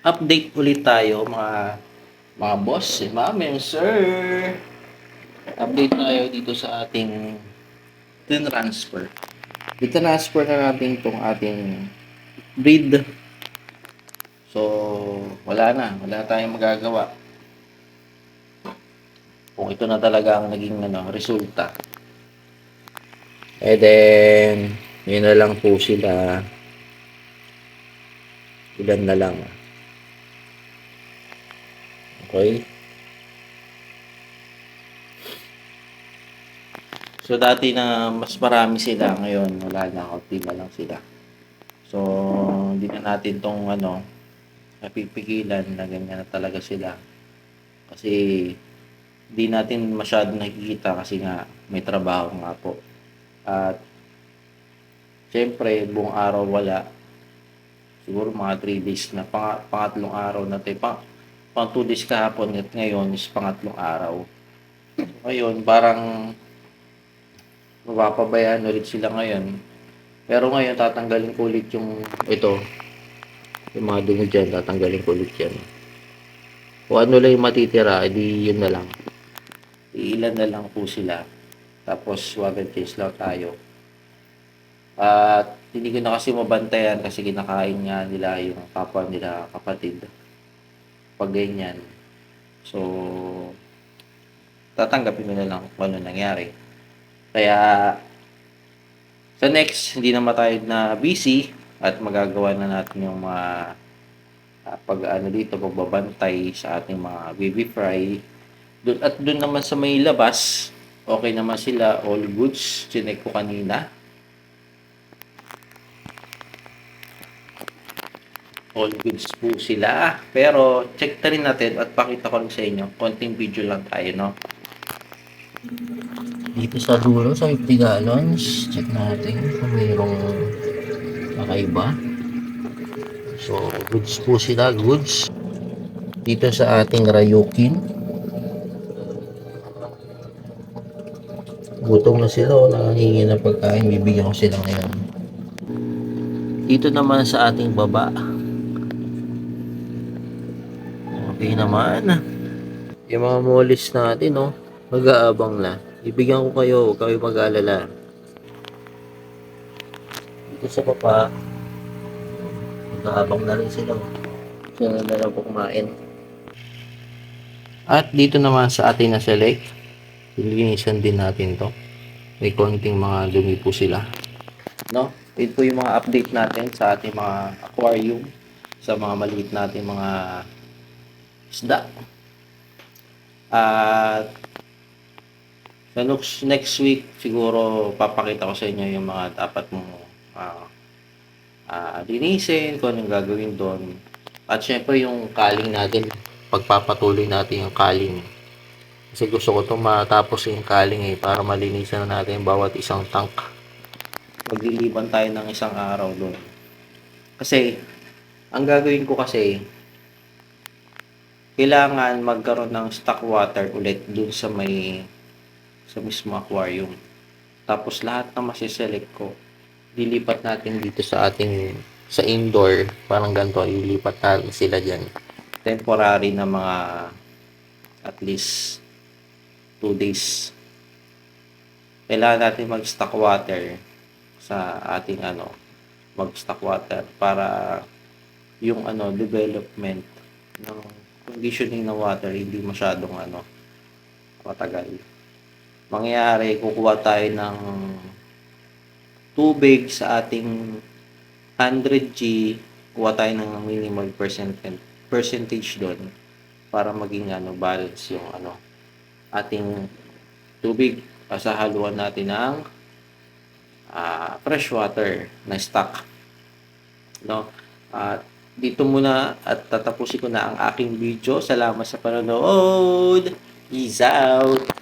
Update ulit tayo mga boss, ma'am and sir. Update tayo dito sa ating transfer. Transfer na natin itong ating breed. So, wala tayong magagawa. Kung ito na talaga ang naging resulta. And then, yun na lang po sila. Ilan na lang. Okay. So, dati na mas marami sila. Ngayon, wala na. Kaunti na lang sila. So, hindi na natin tong napipigilan na ganyan na talaga sila. Kasi, hindi natin masyado nakikita kasi nga may trabaho nga po. At, syempre, buong araw wala. Siguro mga 3 days na. Pangatlong araw na ito. Pang 2 days kahapon at ngayon is pangatlong araw. Ngayon, parang mapapabayaan ulit sila ngayon. Pero ngayon, tatanggalin ko ulit yung yung mga dumi dyan, tatanggalin ko ulit yan. Kung ano lang yung matitira, edi yun na lang. Ilan na lang po sila. Tapos, swab and test lang tayo. At hindi ko na kasi mabantayan kasi kinakain nga nila yung kapwa nila kapatid. Pag ganyan. So, tatanggapin ko na lang kung ano nangyari. Kaya, sa next, hindi na tayo na busy at magagawa na natin yung mga pagbabantay sa ating mga baby fry. Doon naman sa may labas, okay naman sila, all goods. Chinek ko kanina. All goods po sila. Pero check na rin natin at pakita ko rin sa inyo. Konting video lang tayo, no? Dito sa dulo, sa 50 gallons, check natin kung mayroong kakaiba. So, goods po sila, goods. Dito sa ating Ryukin. Gutom na sila o nangangingi ng pagkain, bibigyan ko sila ngayon. Dito naman sa ating baba. Okay naman. Yung mga molis natin, no? Mag-aabang na. Ibigyan ko kayo, huwag kayo mag-alala. Dito sa papa, mag-aabang na rin sila. Sila na lang po kumain. At dito naman sa atin na select, linisan din natin to. May konting mga dumi po sila. No? Ito po yung mga update natin sa ating mga aquarium, sa mga maliit natin mga isda. At sa next week, siguro papakita ko sa inyo yung mga dapat mong linisin, kung anong gagawin doon. At syempre yung kaling natin, pagpapatuloy natin yung kaling. Kasi gusto ko itong matapos yung kaling para malinisan na natin bawat isang tank. Magliliban tayo ng isang araw doon. Kasi, ang gagawin ko kasi, kailangan magkaroon ng stock water ulit dun sa mismo aquarium. Tapos lahat na masiselect ko, dilipat natin dito sa indoor, parang ganito, ilipat natin sila dyan. Temporary na mga at least 2 days. Kailangan natin mag-stock water sa ating mag-stock water para yung development ng conditioning ng water hindi masyadong matagal. Mangyayari, kukuha tayo ng tubig sa ating 100G, kuha tayo ng minimal percentage doon para maging balance yung ating tubig. Pasahaluan natin ng fresh water na stock, no? At dito muna at tatapusin ko na ang aking video. Salamat sa panonood. Peace out.